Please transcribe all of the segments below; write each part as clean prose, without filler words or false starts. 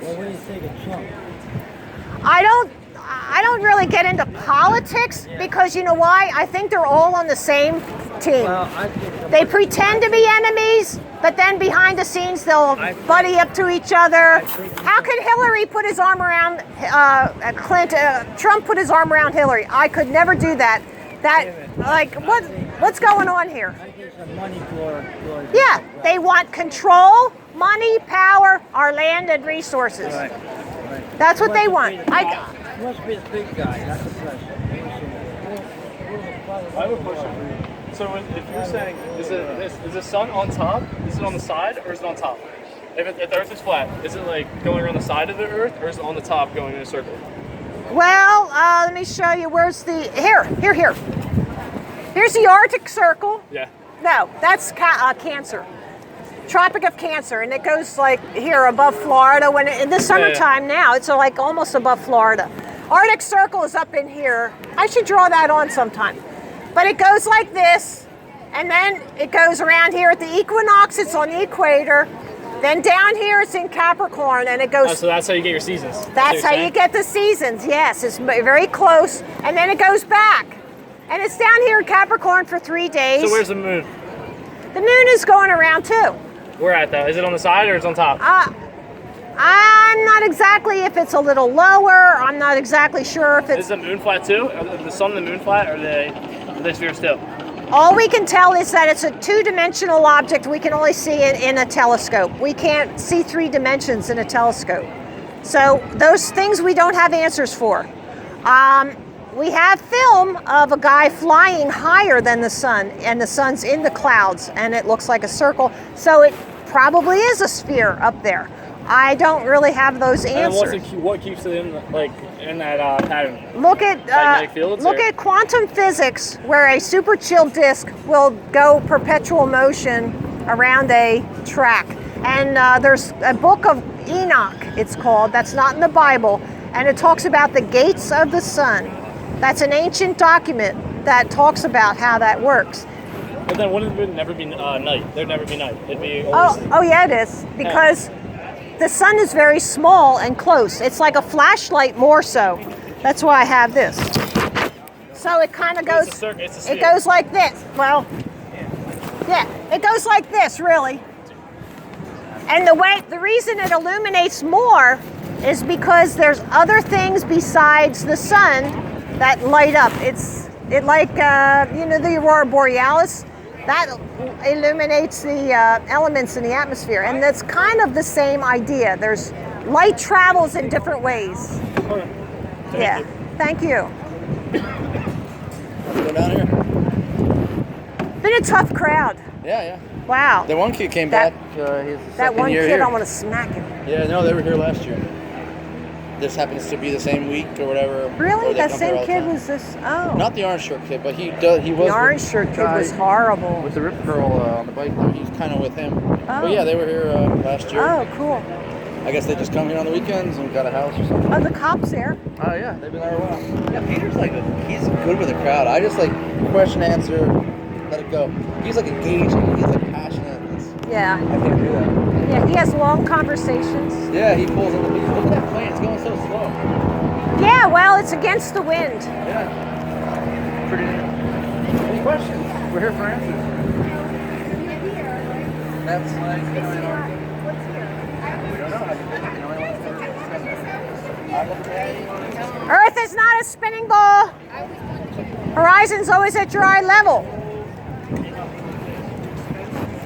Well, what do you think of Trump? I don't really get into politics because you know why? I think they're all on the same team. Well, they pretend to be enemies, but then behind the scenes they'll buddy up to each other. How could Hillary put his arm around Trump put his arm around Hillary? I could never do that. What's going on here? I think some money for yeah, they want control, money, power, our land and resources. Right. That's what they want. He must be a big guy. That's the question. I have a question for you. So if you're saying, is the sun on top? Is it on the side or is it on top? If the Earth is flat, is it like going around the side of the Earth or is it on the top going in a circle? Well, let me show you. Where's the here? Here's the Arctic Circle. Yeah. No, that's Cancer. Tropic of Cancer, and it goes like here above Florida. When in the summertime now, it's like almost above Florida. Arctic Circle is up in here. I should draw that on sometime. But it goes like this, and then it goes around here at the equinox. It's on the equator. Then down here, it's in Capricorn, and it goes. Oh, so that's how you get your seasons. That's how you get the seasons. Yes, it's very close, and then it goes back, and it's down here in Capricorn for 3 days. So where's the moon? The moon is going around too. Where at though? Is it on the side or is it on top? I'm not exactly if it's a little lower. I'm not exactly sure if it's. Is the moon flat too? Are the sun and the moon flat, or are they spheres too? All we can tell is that it's a two-dimensional object. We can only see it in a telescope. We can't see 3 dimensions in a telescope. So those things we don't have answers for. We have film of a guy flying higher than the sun, and the sun's in the clouds, and it looks like a circle. So it probably is a sphere up there. I don't really have those answers. And what keeps it in that pattern? Look at quantum physics, where a super chill disk will go perpetual motion around a track. And there's a book of Enoch, it's called, that's not in the Bible, and it talks about the gates of the sun. That's an ancient document that talks about how that works. But then wouldn't it never be night? There'd never be night. It'd be always... Oh yeah, it is, because the sun is very small and close. It's like a flashlight more so. That's why I have this. So it kind of goes, it goes like this. Well, yeah, it goes like this, really. And the reason it illuminates more is because there's other things besides the sun that light up. It like the aurora borealis, that illuminates the elements in the atmosphere, and that's kind of the same idea. There's light travels in different ways. Thank you. Go down here. Been a tough crowd. Yeah. Wow. The one kid came back. That one kid, I want to smack him. Yeah, no, they were here last year. This happens to be the same week or whatever. Really? That same kid was this? Oh. Not the orange shirt kid, but he was. The orange shirt kid was horrible. With the rip curl on the bike there, he's kind of with him. Oh. But yeah, they were here last year. Oh, cool. I guess they just come here on the weekends and got a house or something. Oh, the cops there? Oh yeah, they've been there a while. Yeah, Peter's he's good with the crowd. I just question, answer, let it go. He's engaging. He's passionate. Yeah. I can't do that. Yeah, he has long conversations. Yeah, he pulls in the beat. Look at that plane, it's going so slow. Yeah, well, it's against the wind. Yeah. Pretty neat. Any questions? We're here for answers. That's we don't know. Earth is not a spinning ball. Horizon's always at your eye level.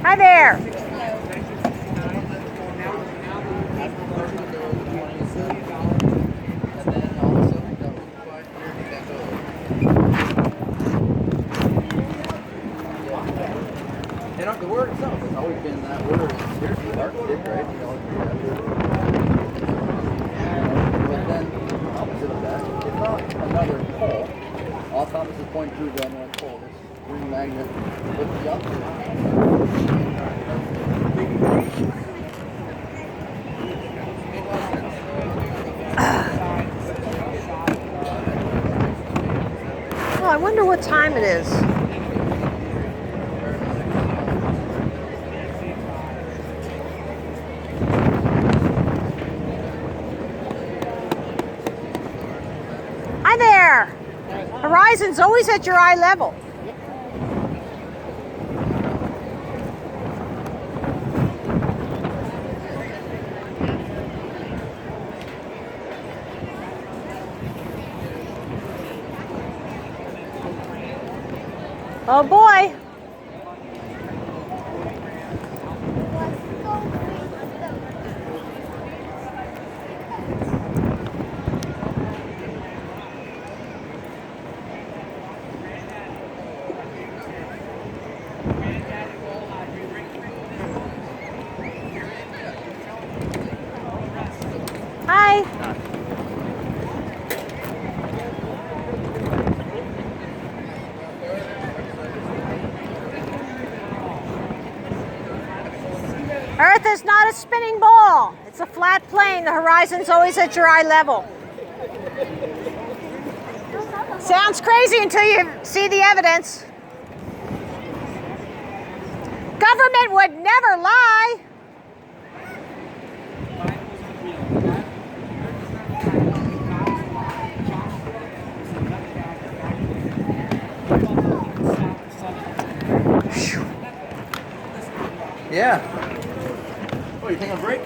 Hi there. The word itself has always been that word. Here's Arctic, right? But then, opposite of that, it's not another pole. All compasses point to the North Pole. This green magnet with the opposite. Oh, I wonder what time it is. horizon's always at your eye level. Oh boy. Hi. Earth is not a spinning ball. It's a flat plane. The horizon's always at your eye level. Sounds crazy until you see the evidence. Government would never lie. Yeah. Oh, you taking a break?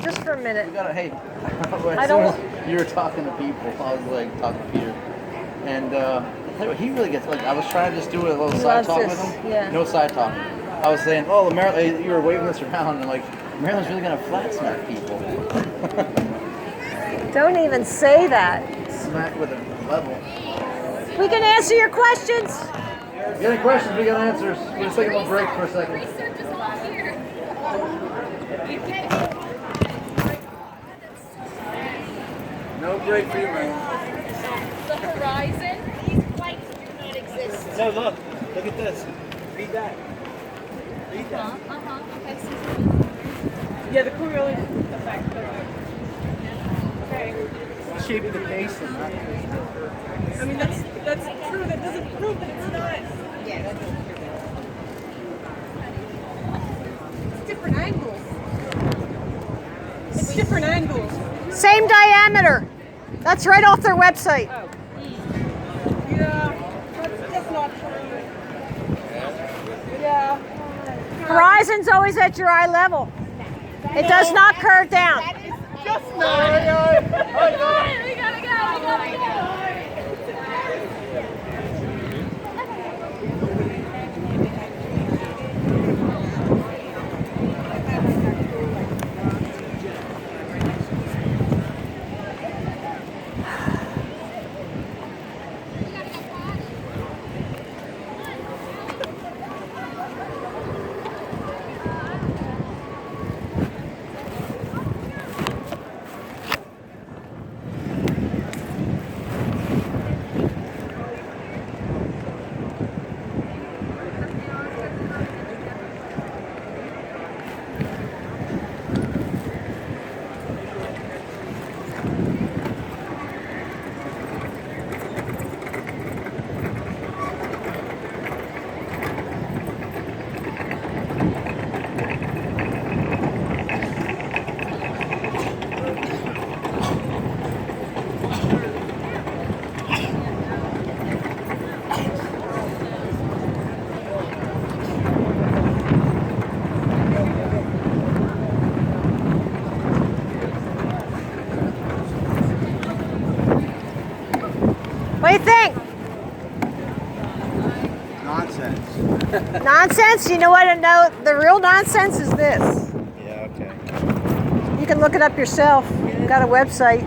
Just for a minute. We gotta, hey. I don't- You were talking to people. I was like talking to Peter, and I'll tell you what, he really gets. Like, I was trying to just do a little side loves talk this, with him. yeah. No side talk. I was saying, oh, Maryland, you were waving this around, and like, Maryland's really gonna flat smack people. Don't even say that. Smack with a level. We can answer your questions. You got any questions? We got answers. We're just taking a break for a second. Research is all here. No break for you, man. The horizon, these flights do not exist. No, look at this. Read that. Read that. Okay, Yeah, the correlation effect. Okay. Shape of the basin. I mean, that's true. That doesn't prove that it's not. yeah, that's It's different angles. It's different angles. Same diameter. That's right off their website. Yeah, that's not true. Yeah. Horizon's always at your eye level. It does not curve down. Just We gotta go. What do you think? Nonsense. Nonsense? You know what? The real nonsense is this. Yeah, okay. You can look it up yourself. Got a website.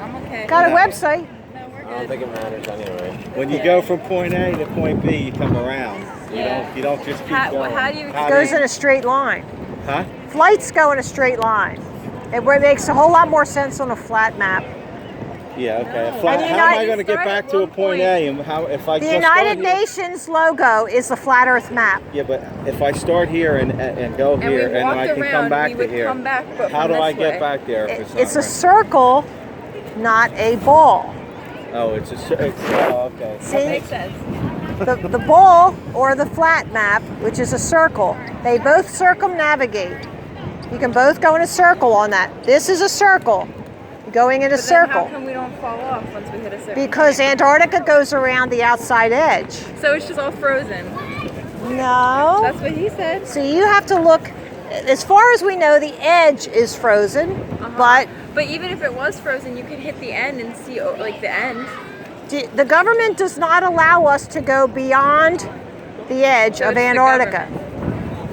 I'm okay. Got a website. No, we're I don't good. think it matters anyway. When you go from point A to point B, you come around. You don't just keep going. How do you? It goes in a straight line. Huh? Flights go in a straight line. It makes a whole lot more sense on a flat map. Yeah, okay. And How am I United- going to get back to a point A? And how if I The just United start here- Nations logo is the flat Earth map. Yeah, but if I start here and go And we here, and then I walked can around, come back we to would here. come back, but How from do I this get way. back there? If It's a not circle, not a ball. right? Oh, it's okay. That See, makes sense. the ball or the flat map, which is a circle, they both circumnavigate. You can both go in a circle on that. This is a circle. going in a But then circle. how come we don't fall off once we hit a certain Because point? Antarctica goes around the outside edge. So it's just all frozen. No. That's what he said. So you have to look, as far as we know, the edge is frozen, but But even if it was frozen, you could hit the end and see like the end. the government does not allow us to go beyond the edge So of it's the Antarctica.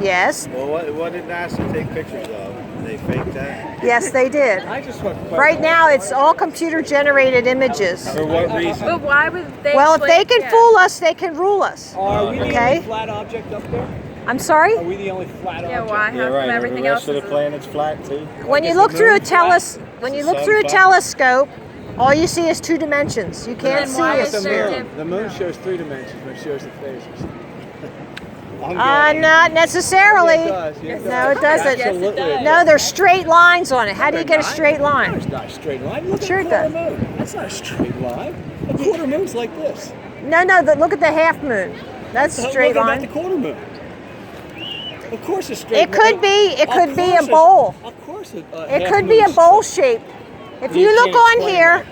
Yes, Well, what did NASA take pictures of? They faked that? yes, they did. I just want Right now, it's all computer-generated images. For what reason? But why would they? Well, if they can yeah. fool us, they can rule us. Are we the Okay. only flat object up there? I'm sorry? Are we the only flat Yeah, object? why? Yeah, How right. come everything the else rest of is the planet's flat too. When you Is look the through a moon flat? when Is you the look sun through a flat? telescope, all you see is 2 dimensions. You can't Then see why it. is there diff- The moon shows 3 dimensions when it shows the phases. Not necessarily. It does. Yeah, No, it doesn't. Absolutely. No, there's straight lines on it. How do you get a straight line? It's not a straight line. Look Sure at it a quarter does. moon. That's not a straight line. A quarter moon's like this. No, look at the half moon. That's a straight Look line. at the quarter moon. Of course, a straight. It could be. It Of could be a course bowl. Of course, It could be a bowl shape. If you look on here,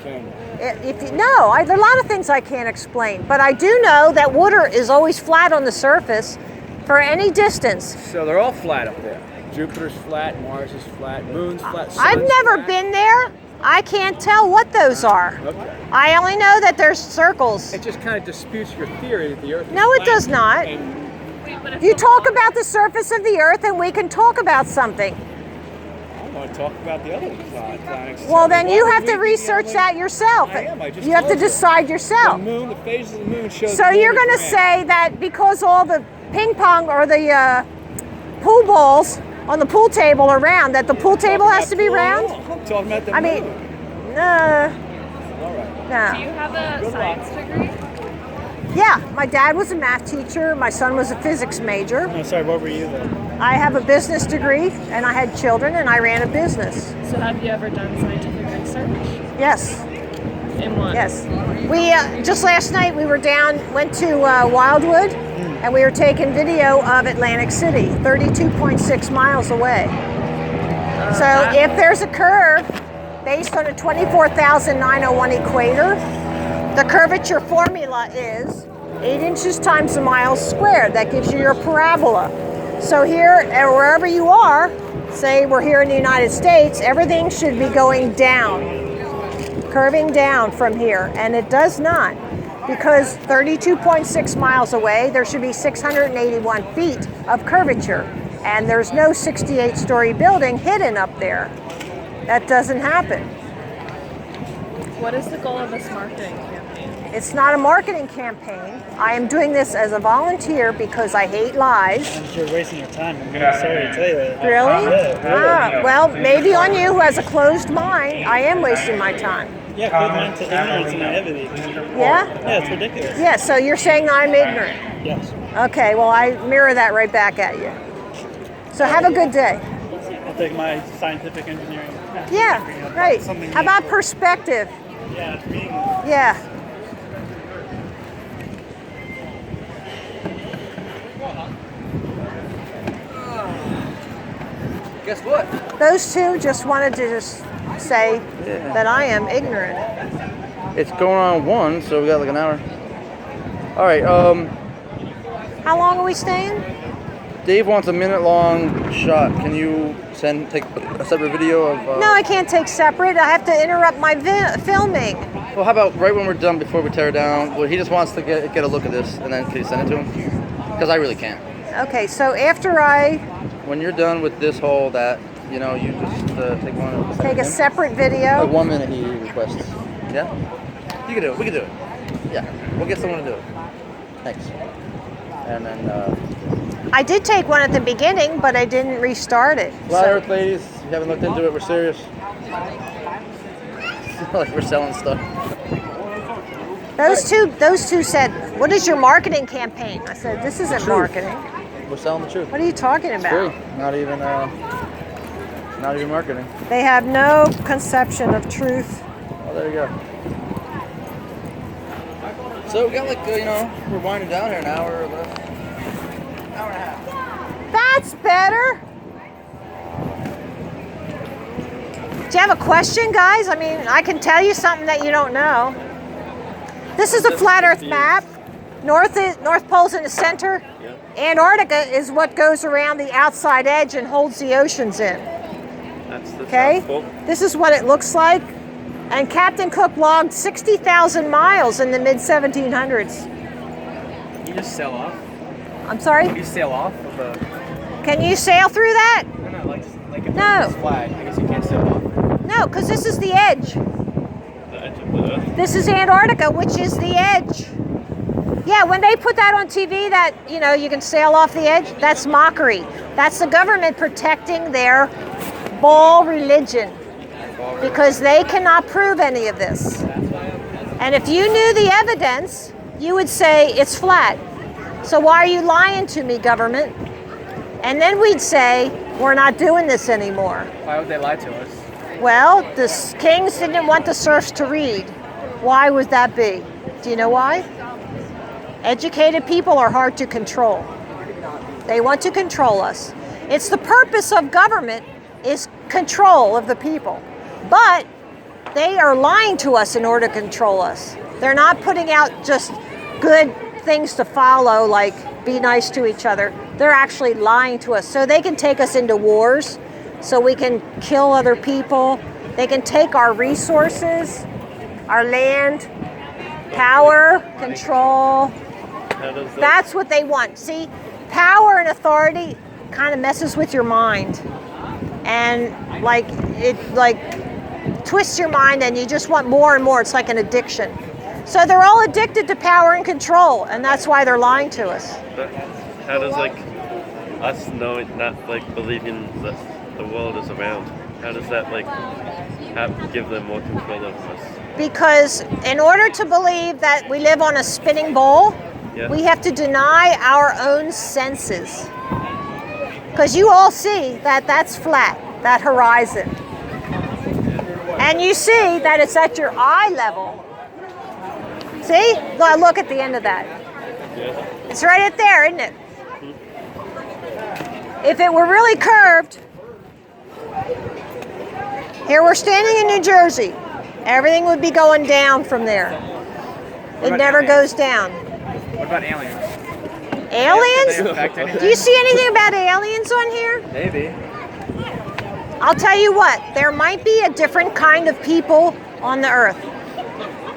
there are a lot of things I can't explain, but I do know that water is always flat on the surface for any distance. So they're all flat up there. Jupiter's flat, Mars is flat, Moon's flat. I've Sun's never flat. been there. I can't tell what those are. Okay. I only know that there's circles. It just kind of disputes your theory that the Earth. No, is it flat does not. and You talk about the surface of the Earth, and we can talk about something. I want to talk about the other planets. Well, then Why you would have we to be the research only- that yourself. I am, I just You have to told you. decide The yourself. moon, the phases of the moon show. So you're going to say that because all the ping pong or the pool balls on the pool table are round, that the pool table has to be round? I'm talking about the I mean, moon. no, All right. no. Do you have a science degree? Yeah, my dad was a math teacher. My son was a physics major. I'm sorry, what were you then? I have a business degree, and I had children, and I ran a business. So have you ever done scientific research? Yes, In what? yes. We just last night we went to Wildwood, and we were taking video of Atlantic City, 32.6 miles away. So if there's a curve based on a 24,901 equator, the curvature formula is 8 inches times the miles squared. That gives you your parabola. So here, or wherever you are, say we're here in the United States, everything should be going down, curving down from here, and it does not. Because 32.6 miles away, there should be 681 feet of curvature, and there's no 68-story building hidden up there. That doesn't happen. What is the goal of this marketing campaign? It's not a marketing campaign. I am doing this as a volunteer because I hate lies. I'm sure wasting your time. I'm really sorry to tell you that. Really? Ah, well, maybe on you who has a closed mind, I am wasting my time. Yeah, put mine to ignorance and naivety. Yeah? Yeah, it's ridiculous. Yeah, so you're saying I'm ignorant. Yes. Okay, well, I mirror that right back at you. So have a good day. I'll take my scientific engineering. Yeah, right. Something How about meaningful. perspective? Yeah, it's being. Yeah. Guess what? Those two just wanted to just say that I am ignorant. It's going on 1, so we got like an hour. All right. How long are we staying? Dave wants a minute-long shot. Can you take a separate video of? No, I can't take separate. I have to interrupt my filming. Well, how about right when we're done, before we tear it down? Well, he just wants to get a look at this, and then can you send it to him? Because I really can't. Okay, so after I When you're done with this whole you just take one. and send take it a to him. separate Like video. 1 minute he requests. Yeah? You can do it. We can do it. Yeah. We'll get someone to do it. Thanks. And then, I did take one at the beginning, but I didn't restart it. Flat So- Earth ladies, if you haven't looked into it, we're serious. Like we're selling stuff. Those two said, "What is your marketing campaign?" I said, "This isn't truth. marketing. We're selling the truth. What are you talking It's about?" free. Not even marketing. They have no conception of truth. Oh, there you go. So we got we're winding down here an hour left. Hour and a half. That's better. Do you have a question, guys? I mean, I can tell you something that you don't know. This is a flat Earth map. North Pole's in the center. Antarctica is what goes around the outside edge and holds the oceans in. That's the Okay? South Pole. This is what it looks like. And Captain Cook logged 60,000 miles in the mid-1700s. You just sail off? I'm sorry? You sail off of a... Can you sail through that? No, like if No. it's flat, I guess you can't sail off. No, because this is the edge. The edge of the Earth. This is Antarctica, which is the edge. Yeah, when they put that on TV that, you know, you can sail off the edge, that's mockery. That's the government protecting their ball religion because they cannot prove any of this. And if you knew the evidence, you would say it's flat. So why are you lying to me, government? And then we'd say, we're not doing this anymore. Why would they lie to us? Well, the kings didn't want the serfs to read. Why would that be? Do you know why? Educated people are hard to control. They want to control us. It's the purpose of government is control of the people. But they are lying to us in order to control us. They're not putting out just good things to follow, like be nice to each other. They're actually lying to us so they can take us into wars, so we can kill other people. They can take our resources, our land, power, control. That's what they want. See, power and authority kind of messes with your mind. And it twists your mind and you just want more and more. It's like an addiction. So they're all addicted to power and control, and that's why they're lying to us. But how does us knowing, not believing that the world is around, how does that give them more control over us? Because in order to believe that we live on a spinning ball, we have to deny our own senses. Because you all see that that's flat, that horizon. And you see that it's at your eye level. See? Look at the end of that. It's right at there, isn't it? If it were really curved, here we're standing in New Jersey. Everything would be going down from there. It never goes down. What about aliens? Aliens? Do you see anything about aliens on here? Maybe. I'll tell you what, there might be a different kind of people on the earth.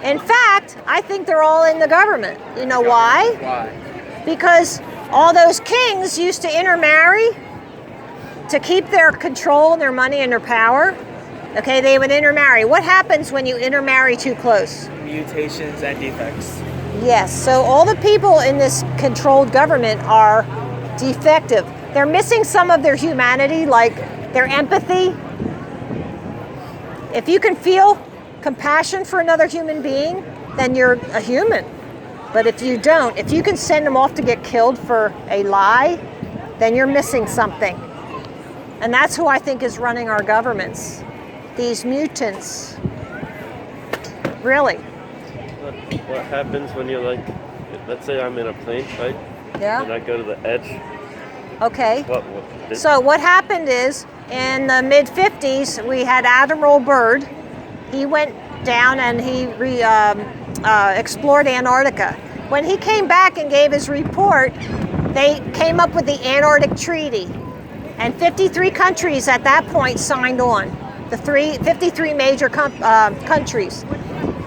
In fact, I think they're all in the government. You know why? Why? Because all those kings used to intermarry to keep their control and their money and their power. Okay, they would intermarry. What happens when you intermarry too close? Mutations and defects. Yes, so all the people in this controlled government are defective. They're missing some of their humanity, like their empathy. If you can feel compassion for another human being, then you're a human. But if you don't, if you can send them off to get killed for a lie, then you're missing something. And that's who I think is running our governments. These mutants. Really. What happens when you're let's say I'm in a plane, right? Yeah. And I go to the edge. Okay. So what happened is, in the mid-50s, we had Admiral Byrd. He went down and he explored Antarctica. When he came back and gave his report, they came up with the Antarctic Treaty. And 53 countries at that point signed on. The 53 major countries.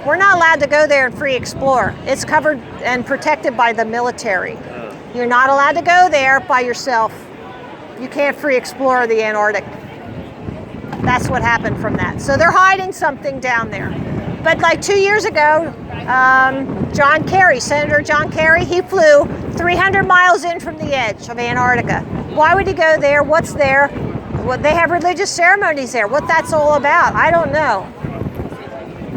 We're not allowed to go there and free explore. It's covered and protected by the military. You're not allowed to go there by yourself. You can't free explore the Antarctic. That's what happened from that. So they're hiding something down there. But like 2 years ago, John Kerry, Senator John Kerry, he flew 300 miles in from the edge of Antarctica. Why would he go there? What's there? Well, they have religious ceremonies there. What that's all about, I don't know.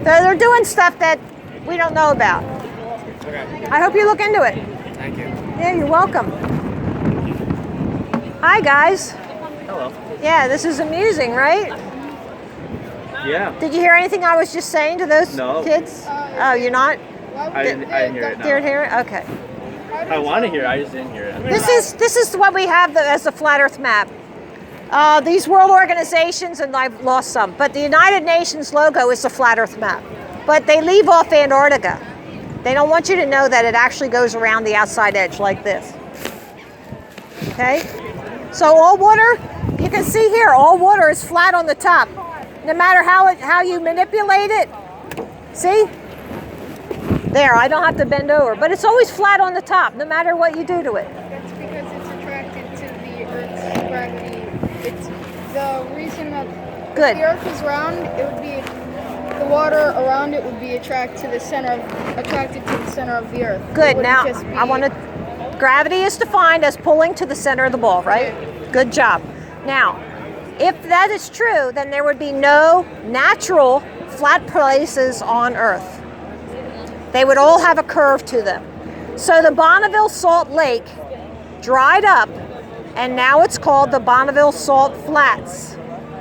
They're doing stuff that we don't know about. Okay. I hope you look into it. Thank you. Yeah, you're welcome. Hi, guys. Hello. Yeah, this is amusing, right? Yeah. Did you hear anything I was just saying to those kids? Oh, you're not? I didn't hear it. No. Didn't hear it? Okay. I want to hear it. I just didn't hear it. This is what we have as the flat Earth map. These world organizations, and I've lost some, but the United Nations logo is the flat Earth map. But they leave off Antarctica. They don't want you to know that it actually goes around the outside edge like this. Okay? So all water, you can see here, all water is flat on the top. No matter how you manipulate it. See? There, I don't have to bend over, but it's always flat on the top, no matter what you do to it. That's because it's attracted to the Earth's gravity. It's the reason that Good. if the Earth was round, it would be the water around it would be attracted to the center of the Earth. Good. Now I want to. Gravity is defined as pulling to the center of the ball, right? Good job. Now, if that is true, then there would be no natural flat places on Earth. They would all have a curve to them. So the Bonneville Salt Lake dried up, and now it's called the Bonneville Salt Flats.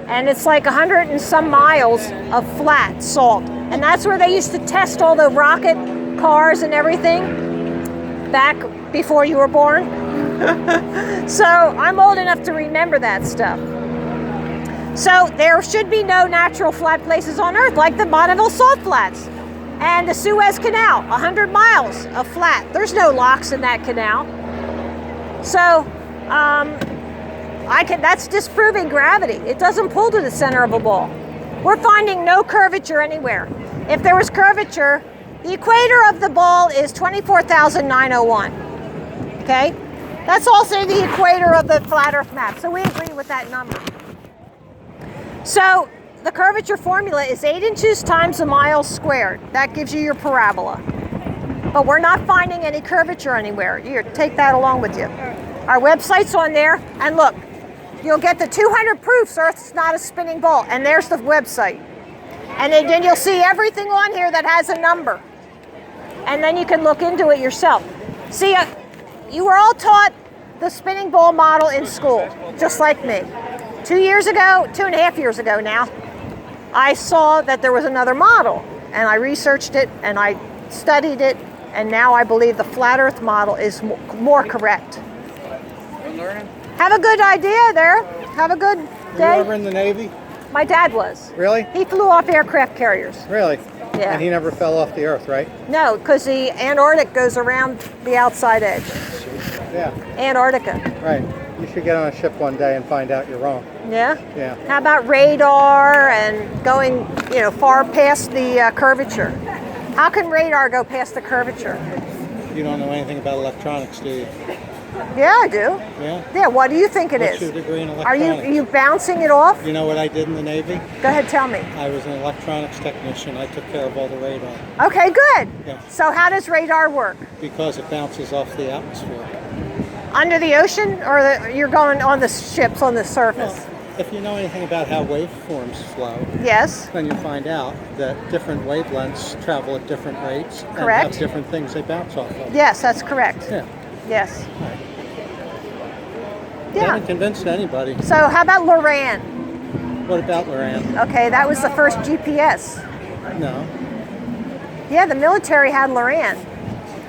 And it's like 100 and some miles of flat salt. And that's where they used to test all the rocket cars and everything back before you were born. So I'm old enough to remember that stuff. So there should be no natural flat places on Earth like the Bonneville Salt Flats. And the Suez Canal, 100 miles of flat. There's no locks in that canal. So that's disproving gravity. It doesn't pull to the center of a ball. We're finding no curvature anywhere. If there was curvature, the equator of the ball is 24,901. Okay? That's also the equator of the flat Earth map. So we agree with that number. So the curvature formula is 8 inches times a mile squared. That gives you your parabola. But we're not finding any curvature anywhere. Here, take that along with you. Our website's on there. And look, you'll get the 200 proofs Earth's not a spinning ball. And there's the website. And then you'll see everything on here that has a number. And then you can look into it yourself. See, you were all taught the spinning ball model in school, just like me. 2.5 years ago now, I saw that there was another model, and I researched it, and I studied it, and now I believe the flat Earth model is more correct. Have a good idea there. Have a good day. Were you ever in the Navy? My dad was. Really? He flew off aircraft carriers. Really? Yeah. And he never fell off the Earth, right? No, because the Antarctic goes around the outside edge. Yeah. Antarctica. Right. You should get on a ship one day and find out you're wrong. Yeah? Yeah. How about radar and going, far past the curvature? How can radar go past the curvature? You don't know anything about electronics, do you? Yeah, I do. Yeah? Yeah, what do you think it What's is? your degree in Are electronics? you bouncing it off? You know what I did in the Navy? Go ahead, tell me. I was an electronics technician. I took care of all the radar Okay, good. Yeah. So how does radar work? because it bounces off the atmosphere. Under the ocean, or you're going on the ships on the surface? Well, if you know anything about how waveforms flow, Yes. then you find out that different wavelengths travel at different rates and Correct. have different things they bounce off of. Yes, that's correct. Yeah. Yes. I Yeah. haven't convinced anybody. So how about Loran? What about Loran? Okay, that was the first GPS. No. Yeah, the military had Loran.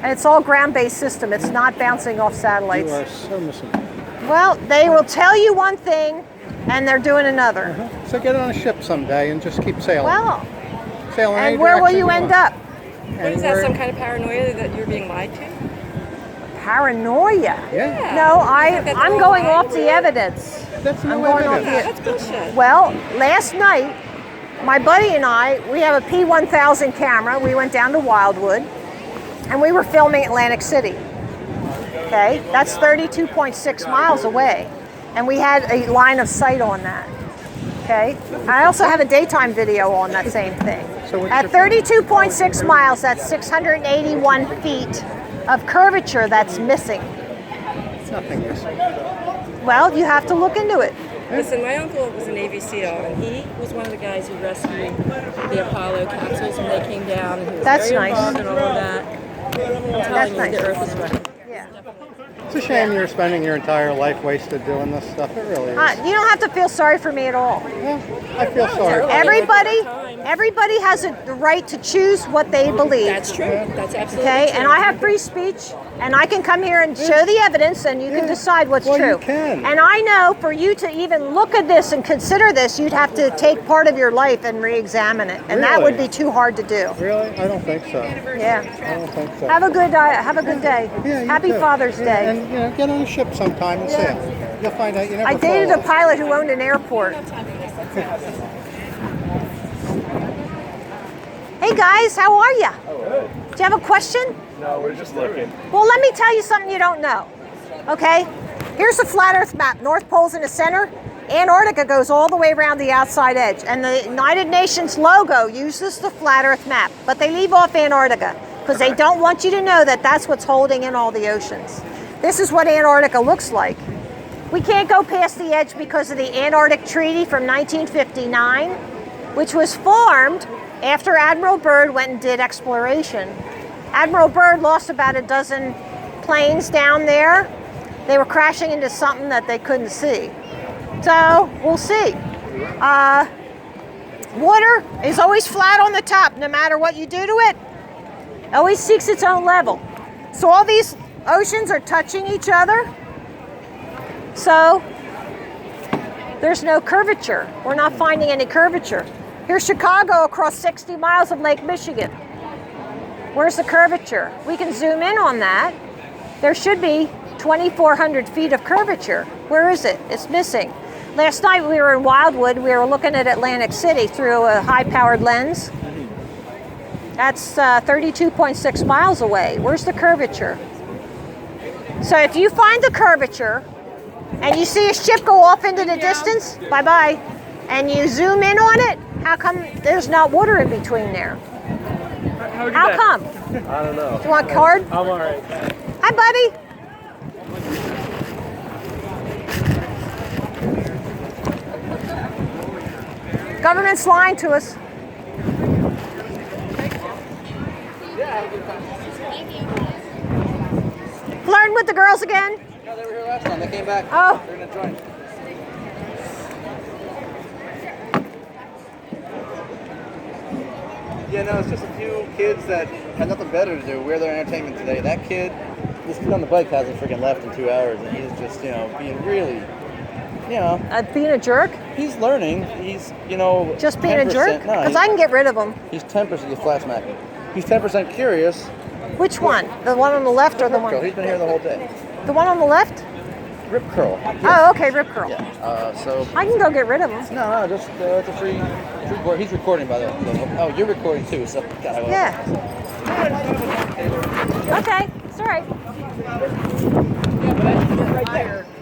And it's all ground-based system. It's not bouncing off You satellites. are so misinformed. Well, they will tell you one thing, and they're doing another. So get on a ship someday and just keep sailing. Well, Sailing any and where will direction you end want. up? What is that, some kind of paranoia that you're being lied to? Paranoia. Yeah. No, That's I'm all going right. off the evidence. That's no I'm going off evidence. the. That's bullshit. Well, last night, my buddy and I, we have a P1000 camera. We went down to Wildwood, and we were filming Atlantic City. Okay, that's 32.6 miles away, and we had a line of sight on that. Okay, I also have a daytime video on that same thing. So what's At your- 32.6 miles, that's 681 feet of curvature that's missing. Nothing is. Well, you have to look into it. Listen, my uncle was a Navy SEAL, and he was one of the guys who rescued the Apollo capsules when they came down, and he was That's very nice. involved in all of that. I'm telling you, nice. the Earth is right. Yeah. It's a shame you're spending your entire life wasted doing this stuff. It really is. You don't have to feel sorry for me at all. Yeah, I feel sorry. Everybody, Everybody has the right to choose what they believe. That's true. That's absolutely Okay, true. and I have free speech, and I can come here and show the evidence, and you can decide what's Well, true. you can. And I know for you to even look at this and consider this, you'd have to take part of your life and re-examine it, and that would Really? be too hard to do. Really? I don't think so. Yeah. I don't think so. Have a good day. Yeah, you Happy too. Father's Yeah, Day. and get on a ship sometime and see. You'll find out you never I dated fall a off. pilot who owned an airport. Hey guys, how are you? Do you have a question? No, we're just looking. Well, let me tell you something you don't know. Okay? Here's a flat Earth map. North Pole's in the center. Antarctica goes all the way around the outside edge. And the United Nations logo uses the flat Earth map. But they leave off Antarctica because they don't want you to know that that's what's holding in all the oceans. This is what Antarctica looks like. We can't go past the edge because of the Antarctic Treaty from 1959, which was formed after Admiral Byrd went and did exploration. Admiral Byrd lost about a dozen planes down there. They were crashing into something that they couldn't see. So we'll see. Water is always flat on the top, no matter what you do to it. It always seeks its own level. So all these oceans are touching each other. So there's no curvature. We're not finding any curvature. Here's Chicago across 60 miles of Lake Michigan. Where's the curvature? We can zoom in on that. There should be 2,400 feet of curvature. Where is it? It's missing. Last night we were in Wildwood. We were looking at Atlantic City through a high-powered lens. That's 32.6 miles away. Where's the curvature? So if you find the curvature and you see a ship go off into the distance, bye-bye, and you zoom in on it, how come there's not water in between there? How come? I don't know. Do you want a card? I'm all right. Hi, buddy. Government's lying to us. Flirting with the girls again? No, they were here last time. They came back. Oh. They're gonna join. Yeah, no, it's just a few kids that had nothing better to do. We're their entertainment today. That kid, this kid on the bike hasn't freaking left in 2 hours, and he's just, being really, Being a jerk? He's learning. He's, Just being a 10%. jerk? No, Because I can get rid of him. he's 10% you flat smacking. He's 10% curious. Which one? The one on the left or the Rip curl. one? He's been here the whole day. The one on the left? Rip curl. Oh, okay, rip curl. Yeah. So. I can go get rid of him. No, just it's a free. He's recording, by the way. Oh, you're recording too. So. Yeah. Okay, it's all right.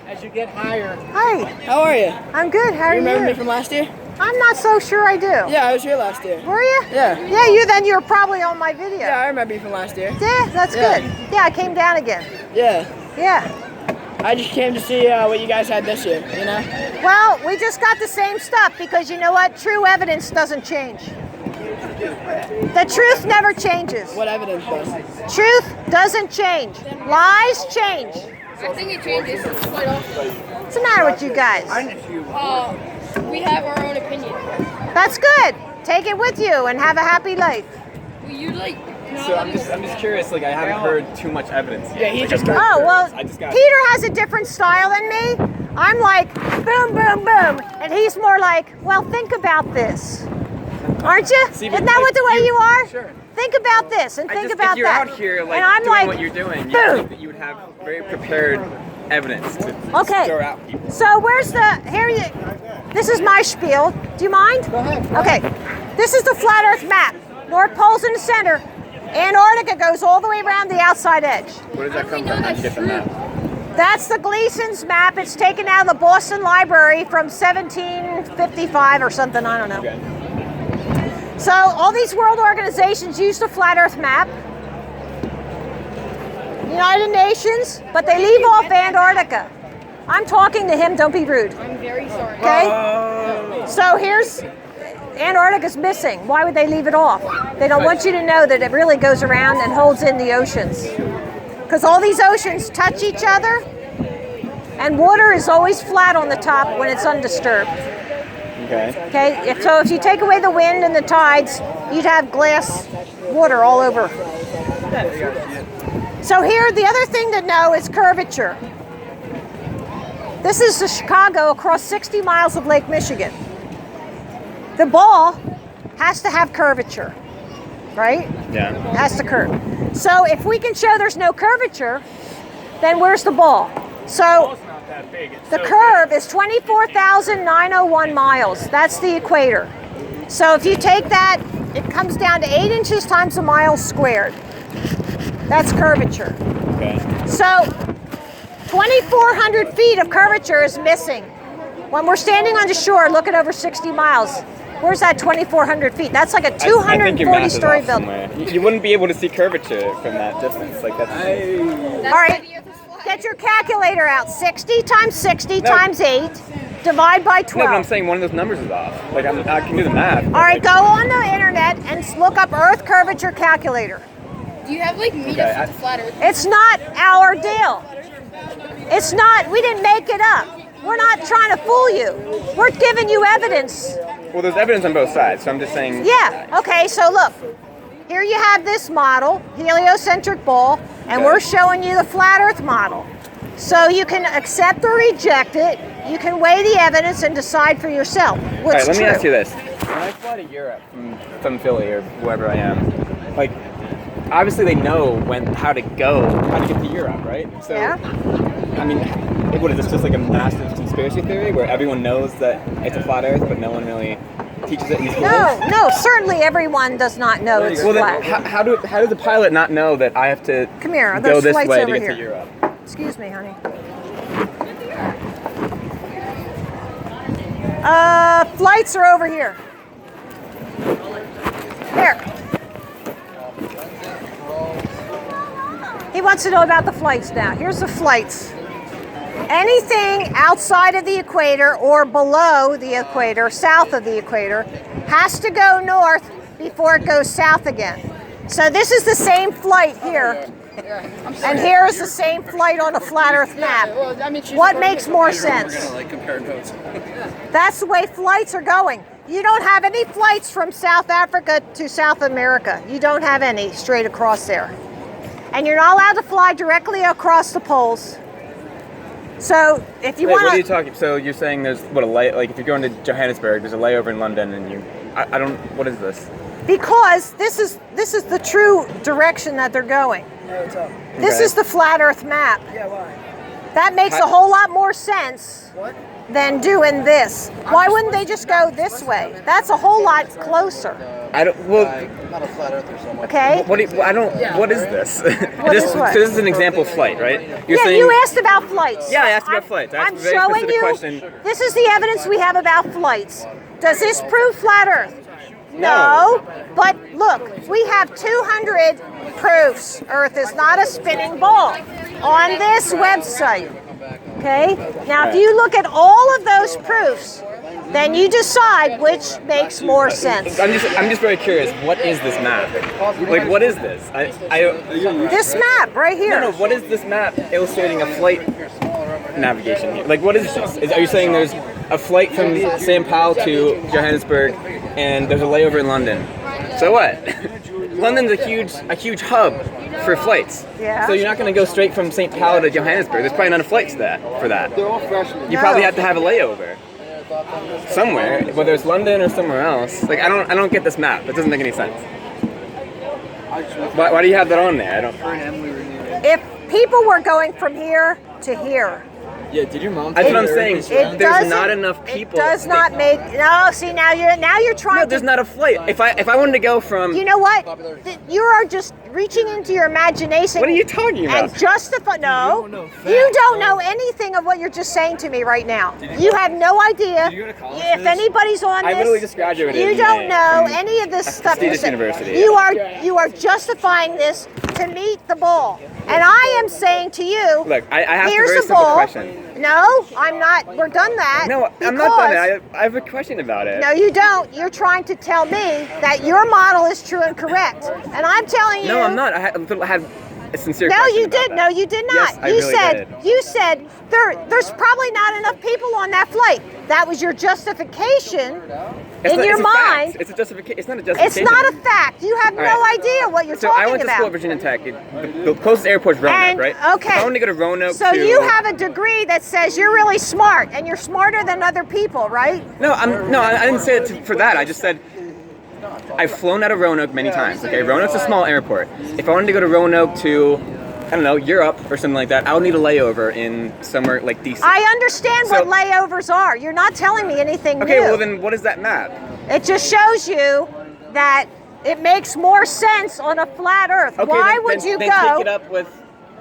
As you get higher. Hi. How are you? I'm good. How are you? You remember me from last year? I'm not so sure I do. Yeah, I was here last year. Were you? Yeah. Yeah, then you were probably on my video. Yeah, I remember you from last year. Yeah, that's good. Yeah, I came down again. Yeah. Yeah. I just came to see what you guys had this year, Well, we just got the same stuff because you know what? True evidence doesn't change. The truth never changes. What evidence does? Truth doesn't change. Lies change. I think it changes quite often. What's the matter with you guys? We have our own opinion. That's good. Take it with you and have a happy life. You So I'm just curious. Like I haven't heard too much evidence yet. Yeah, he Like, just I'm Oh, very well, curious. I just got. Peter has a different style than me. I'm like, boom, boom, boom. And he's more like, well, think about this. Aren't you? See, Isn't but, that like, what the way you are? Sure. Think about this and think about if you're that. out here like and I'm doing like, what you're doing, you boom. think that you would have very prepared evidence to Okay. throw out people. So where's this is my spiel. Do you mind? Go ahead. Okay. This is the flat Earth map. North Pole's in the center. Antarctica goes all the way around the outside edge. Where does that come from? How'd you get the map? That's the Gleason's map. It's taken out of the Boston Library from 1755 or something. I don't know. Okay. So all these world organizations use the flat Earth map. United Nations, but they leave off Antarctica. I'm talking to him, don't be rude. I'm very sorry. Okay? So here's, Antarctica's missing. Why would they leave it off? They don't want you to know that it really goes around and holds in the oceans. Because all these oceans touch each other, and water is always flat on the top when it's undisturbed. Okay. Okay, so if you take away the wind and the tides, you'd have glass water all over. So here, the other thing to know is curvature. This is the Chicago across 60 miles of Lake Michigan. The ball has to have curvature, right? Yeah. It has to curve. So if we can show there's no curvature, then where's the ball? So the curve is 24,901 miles. That's the equator. So if you take that, it comes down to 8 inches times a mile squared. That's curvature. Okay. So 2,400 feet of curvature is missing. When we're standing on the shore looking over 60 miles, where's that 2,400 feet? That's like a 240-story building. You wouldn't be able to see curvature from that distance. Like that's. All right, get your calculator out. 60 times 60 times 8, divide by 12. No, but I'm saying one of those numbers is off. Like I can do the math. All right, go on the internet and look up Earth curvature calculator. Do you have like meetups with the flat earth? It's not our deal. It's not, we didn't make it up. We're not trying to fool you. We're giving you evidence. Well, there's evidence on both sides, so I'm just saying. Yeah, okay, so look. Here you have this model, heliocentric ball, and we're showing you the flat Earth model. So you can accept or reject it. You can weigh the evidence and decide for yourself what's All right, let me true. ask you this. When I fly to Europe from Philly or wherever I am, like, obviously they know how to get to Europe, right? So, yeah. I mean, what is this, just like a massive conspiracy theory where everyone knows that it's a flat Earth, but no one really teaches it in schools? No, certainly everyone does not know it's flat. Then how does the pilot not know that I have to Come here, go there's this flights way over to get here. to Europe? Excuse me, honey. Flights are over here. Here. He wants to know about the flights now. Here's the flights. Anything outside of the equator or below the equator, south of the equator, has to go north before it goes south again. So this is the same flight here. And here is the same flight on a flat Earth map. What makes more sense? That's the way flights are going. You don't have any flights from South Africa to South America. You don't have any straight across there. And you're not allowed to fly directly across the poles. So if you want to... What are you talking? So you're saying there's like if you're going to Johannesburg, there's a layover in London, and I don't. What is this? Because this is the true direction that they're going. This is the flat Earth map. Yeah, why? That makes a whole lot more sense than doing this. Why wouldn't they just go this way? That's a whole lot closer. I don't. Well, not a flat earther so much. Okay. What is this? What is what? So this is an example of flight, right? You're Yeah, saying, you asked about flights. Yeah, I asked about flights. I asked I'm a very showing specific you. question. This is the evidence we have about flights. Does this prove flat Earth? No. But look, we have 200 proofs Earth is not a spinning ball on this website. Okay? Now, if you look at all of those proofs, then you decide which makes more sense. I'm just very curious. What is this map? Like, what is this? This map right here. No. What is this map illustrating a flight navigation here? Like, what is this? Are you saying there's a flight from St. Paul to Johannesburg, and there's a layover in London? So what? London's a huge hub for flights. Yeah. So you're not going to go straight from St. Paul to Johannesburg. There's probably not a flight for that. They're all freshmen. You probably have to have a layover somewhere, whether it's London or somewhere else. Like I don't get this map. It doesn't make any sense. Why do you have that on there? I don't. If people were going from here to here, Yeah, did your mom? That's what I'm saying. There's not enough people. It does not make. No, see now you're trying. No, there's not a flight. If I wanted to go from. You know what? You are just reaching into your imagination. What are you talking about? And justify. No, you don't know anything of what you're just saying to me right now. You have no idea. If anybody's on this, I literally just graduated. You don't know any of this stuff. Prestigious university. You are justifying this to meet the ball. And I am saying to you, look, I have a here's very the simple ball. question. No, I'm not. We're done that. No, I'm not done. I have a question about it. No, you don't. You're trying to tell me that your model is true and correct. And I'm telling you. No, I'm not. I have a sincere No, question you about did. that. No, you did not. Yes, I you really said did. you said there's probably not enough people on that flight. That was your justification It's in not- your it's a fact. mind. It's a justification. It's not a It's justification. not a fact. You have All no right. idea what you're So talking I went to about. school at Virginia Tech. The closest airport is Roanoke, And, right? okay. If I wanted to go to Roanoke So to... you have a degree that says you're really smart, and you're smarter than other people, right? No, I didn't say it for that. I just said I've flown out of Roanoke many times. Okay, Roanoke's a small airport. If I wanted to go to Roanoke to, I don't know, Europe or something like that, I would need a layover in somewhere like DC. I understand So- what layovers are. You're not telling me anything Okay, new. well then what is that map? It just shows you that it makes more sense on a flat Earth. Okay, Why then, would then, you then go? take it up with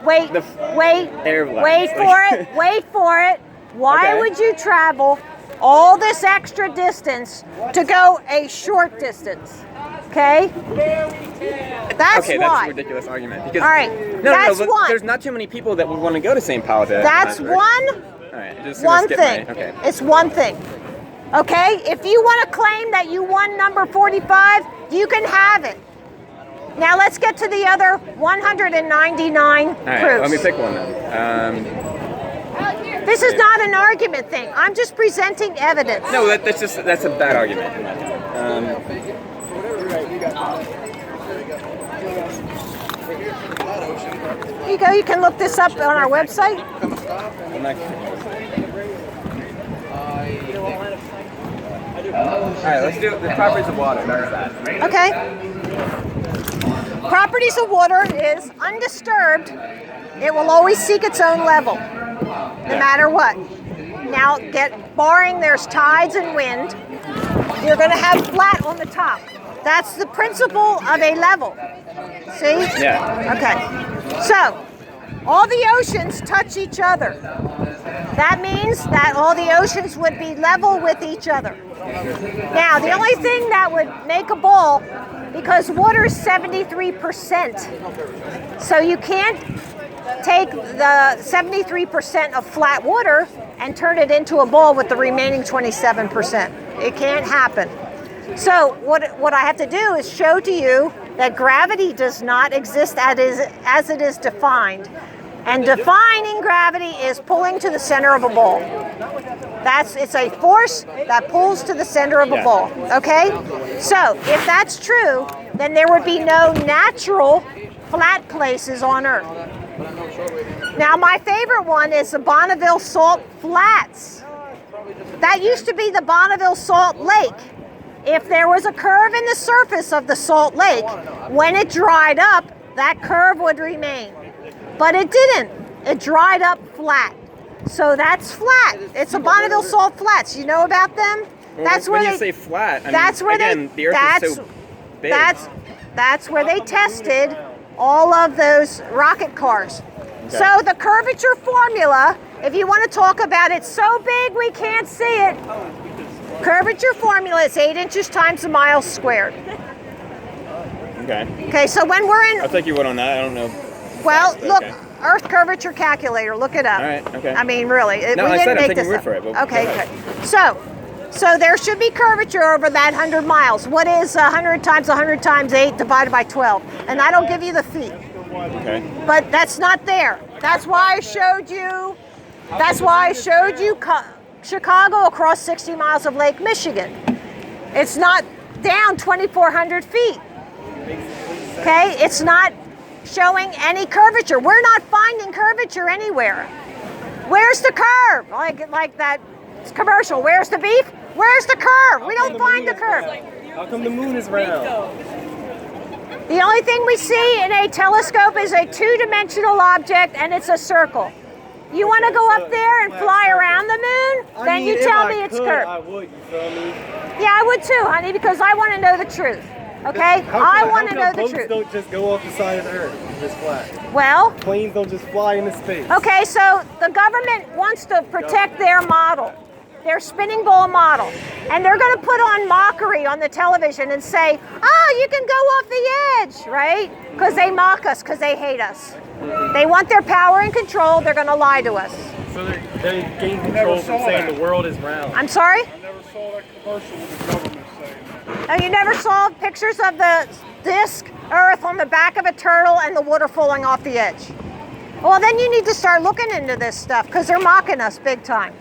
Wait, the wait, airlines. wait for it. Wait for it. Why Okay. would you travel all this extra distance to go a short distance? Okay? That's okay, why. that's a ridiculous argument. Because, All right, no, that's but one. there's not too many people that would want to go to St. Paul. That's one. All right, just gonna One skip thing. okay. It's one thing. Okay? If you want to claim that you won number 45, you can have it. Now let's get to the other 199 All right, proofs. let me pick one then. This is not an argument thing. I'm just presenting evidence. No, that's a bad argument. Here you go. You can look this up on our website. I'm not All right, let's do the properties of water. That's that. Okay. Properties of water is undisturbed. It will always seek its own level, no matter what. Now, barring there's tides and wind, you're going to have flat on the top. That's the principle of a level. See? Yeah. Okay. So, all the oceans touch each other. That means that all the oceans would be level with each other. Now, the only thing that would make a bowl, because water is 73%, so you can't take the 73% of flat water and turn it into a bowl with the remaining 27%. It can't happen. So what I have to do is show to you that gravity does not exist as it is defined. And defining gravity is pulling to the center of a bowl. It's a force that pulls to the center of a bowl, okay? So if that's true, then there would be no natural flat places on Earth. Now my favorite one is the Bonneville Salt Flats. That used to be the Bonneville Salt Lake. If there was a curve in the surface of the Salt Lake, when it dried up, that curve would remain. But it didn't. It dried up flat. So that's flat. It's the Bonneville Salt Flats. You know about them? Well, That's when where you say flat, I that's mean, where again, the Earth is so big. That's where they tested all of those rocket cars. Okay. So the curvature formula, if you want to talk about it so big we can't see it, curvature formula is 8 inches times a mile squared. Okay. Okay, so when we're in, I'll take your word on that. I don't know. well, look, Okay. Earth curvature calculator, look it up. All right, okay. I mean, really, No, we I didn't said I'm make taking this your word up. for it, but Okay, go ahead. good. So there should be curvature over that 100 miles. What is 100 times 100 times 8 divided by 12? And I don't give you the feet. Okay. But that's not there. That's why I showed you. That's why I showed you Chicago across 60 miles of Lake Michigan. It's not down 2,400 feet. Okay, it's not showing any curvature. We're not finding curvature anywhere. Where's the curve? Like that commercial. Where's the beef? Where's the curve? We don't find the curve. How come the moon is round? The only thing we see in a telescope is a two-dimensional object, and it's a circle. You want to go up there and fly around the moon? Then you tell me it's curved. I would, you feel me? Yeah, I would too, honey, because I want to know the truth. Okay? I want to know the truth. Don't just go off the side of the earth, just flat. Well, Planes don't just fly into space. okay, so the government wants to protect their model, their spinning ball model. And they're going to put on mockery on the television and say, oh, you can go off the edge, right? Because they mock us, because they hate us. They want their power and control. They're going to lie to us. So they gain control from saying the world is round. I'm sorry? I never saw that commercial with the government saying that. Oh, you never saw pictures of the disc Earth on the back of a turtle and the water falling off the edge. Well, then you need to start looking into this stuff because they're mocking us big time.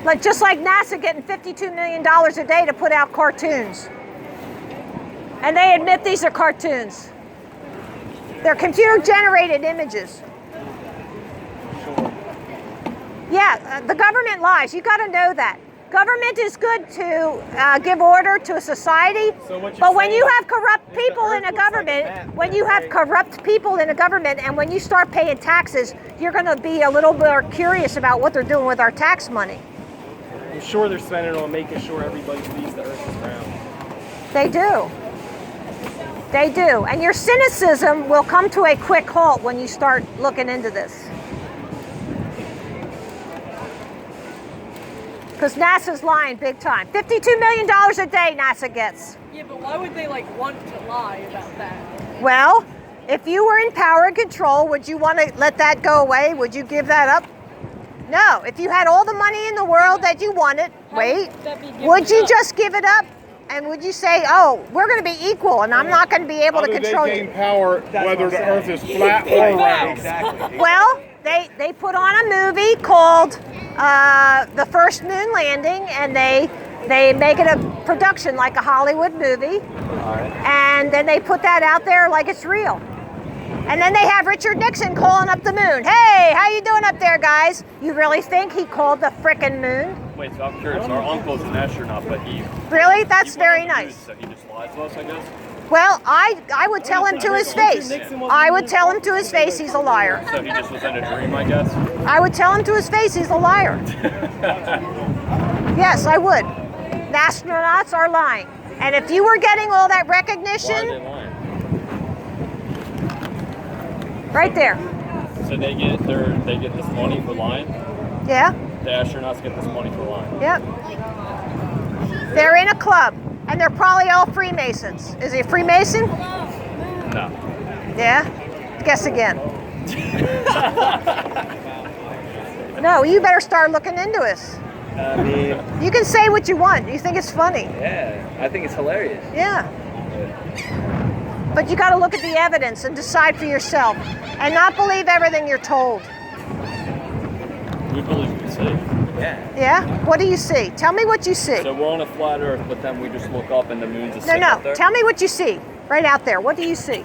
Like just like NASA getting $52 million a day to put out cartoons. And they admit these are cartoons. They're computer-generated images. Yeah, the government lies. You got to know that. Government is good to give order to a society, but when you have corrupt people in a government, and when you start paying taxes, you're going to be a little more curious about what they're doing with our tax money. I'm sure they're spending it on making sure everybody believes the Earth is round. They do. They do. And your cynicism will come to a quick halt when you start looking into this. Because NASA's lying big time. $52 million a day NASA gets. Yeah, but why would they want to lie about that? Well, if you were in power and control, would you want to let that go away? Would you give that up? No. If you had all the money in the world that you wanted, would you just give it up? And would you say, oh, we're going to be equal and I'm not going to be able to control you? They gain power whether the Earth is flat or round. Exactly. Well, they put on a movie called The First Moon Landing, and they make it a production like a Hollywood movie. And then they put that out there like it's real. And then they have Richard Nixon calling up the moon. Hey, how you doing up there, guys? You really think he called the frickin' moon? Wait, so I'm curious. Our uncle's an astronaut, but he... Really? That's very nice. So he just lies to us, I guess? Well, I would tell him to his face. I would tell him to his face he's a liar. So he just was in a dream, I guess? I would tell him to his face he's a liar. Yes, I would. The astronauts are lying. And if you were getting all that recognition... Why are they lying? Right there. So they get this money for lying? Yeah. The astronauts get this money for lying? Yep. They're in a club, and they're probably all Freemasons. Is he a Freemason? No. Yeah? Guess again. No, you better start looking into this. I mean... You can say what you want. You think it's funny. Yeah, I think it's hilarious. Yeah. But you got to look at the evidence and decide for yourself, and not believe everything you're told. We believe we see. Yeah. Yeah? What do you see? Tell me what you see. So we're on a flat Earth, but then we just look up and the moon's a No, sitting no. up there? Tell me what you see. Right out there. What do you see?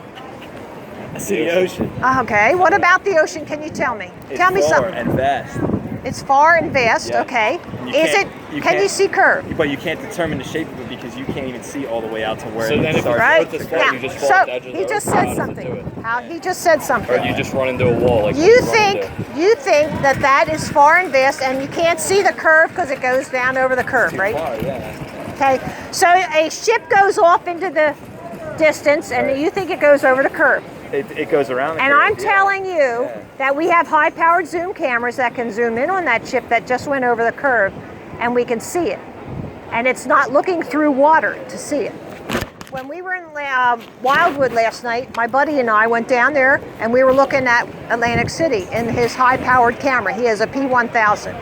I see the ocean. Okay. What about the ocean? Can you tell me? Tell me something. And vast. It's far and vast. Yeah. Okay. Can you see curve? But you can't determine the shape of it because you can't even see all the way out to where So then if right. you just fall off the edge of the he just Earth, said how does it do something. it? He just said something. Or you just run into a wall like You think that is far and vast, and you can't see the curve because it goes down over the curve, right? Far, yeah. Okay. So a ship goes off into the distance, and you think it goes over the curve. It goes around the And curve, I'm telling you that we have high-powered zoom cameras that can zoom in on that ship that just went over the curve, and we can see it. And it's not looking through water to see it. When we were in Wildwood last night, my buddy and I went down there, and we were looking at Atlantic City in his high-powered camera. He has a P1000.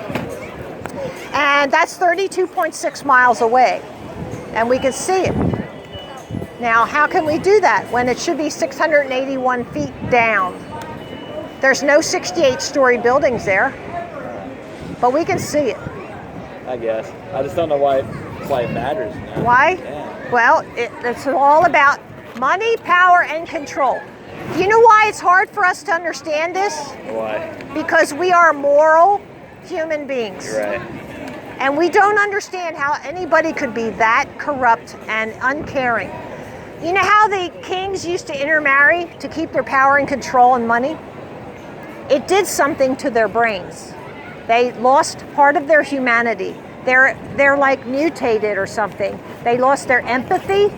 And that's 32.6 miles away, and we can see it. Now, how can we do that when it should be 681 feet down? There's no 68-story buildings there, but we can see it. I guess. I just don't know why it matters. You know? Why? Yeah. Well, it's all about money, power, and control. Do you know why it's hard for us to understand this? Why? Because we are moral human beings. You're right. And we don't understand how anybody could be that corrupt and uncaring. You know how the kings used to intermarry to keep their power and control and money? It did something to their brains. They lost part of their humanity. They're like mutated or something. They lost their empathy.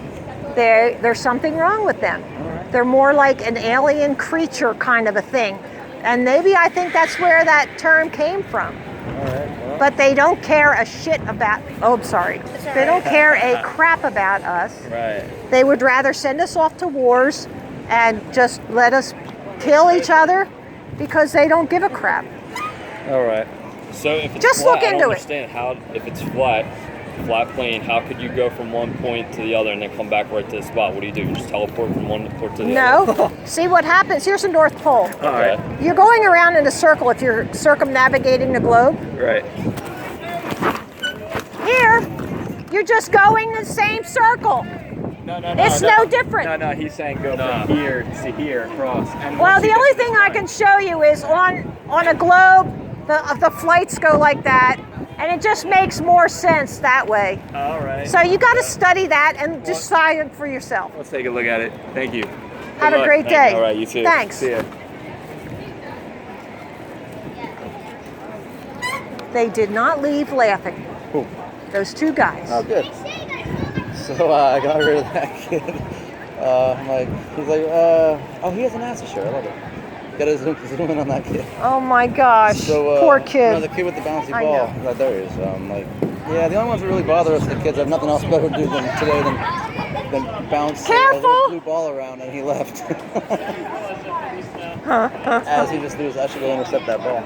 There's something wrong with them. They're more like an alien creature kind of a thing. And maybe I think that's where that term came from. But they don't care a shit about, they don't care a crap about us. Right. They would rather send us off to wars and just let us kill each other because they don't give a crap. All right. So if it's just flat, look into I don't understand how, if it's flat, flat plane, how could you go from one point to the other and then come back right to the spot? What do? You just teleport from one port to the other? No. See what happens? Here's the North Pole. Okay. You're going around in a circle if you're circumnavigating the globe. Right. Here, you're just going the same circle. No. It's no different. No, he's saying go from here to here across. And Well, once the you only get to thing this I can show you is on a globe, the flights go like that, and it just makes more sense that way. All right. So you got to study that and decide it for yourself. Let's take a look at it. Thank you. Have a great day. All right, you too. Thanks. See ya. They did not leave laughing. Who? Those two guys. Oh, good. So I got rid of that kid. He's like, oh, he has a NASA shirt. I love it. Got to zoom in on that kid. Oh my gosh, So, poor kid. No, the kid with the bouncy I ball. know. Right, there he is. Yeah, the only ones that really bother us, the kids, have nothing else better to do today than bounce a little blue ball around, and he left. As he just knew, I should go intercept that ball.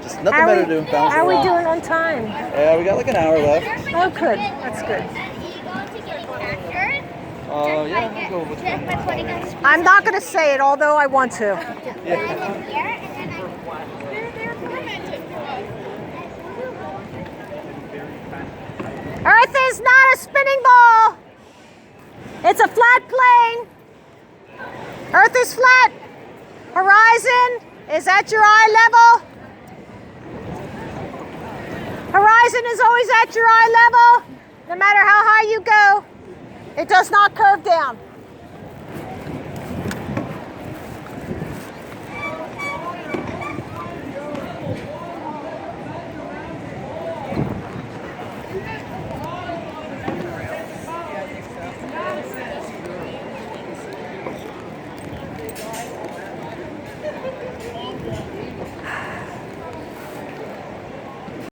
Just nothing better to do. Bounce How are we around. doing on time? Yeah, we got like an hour left. Oh, good. That's good. Yeah, we'll go with I'm not going to say it, although I want to. Earth is not a spinning ball. It's a flat plane. Earth is flat. Horizon is at your eye level. Horizon is always at your eye level. No matter how high you go, it does not curve down.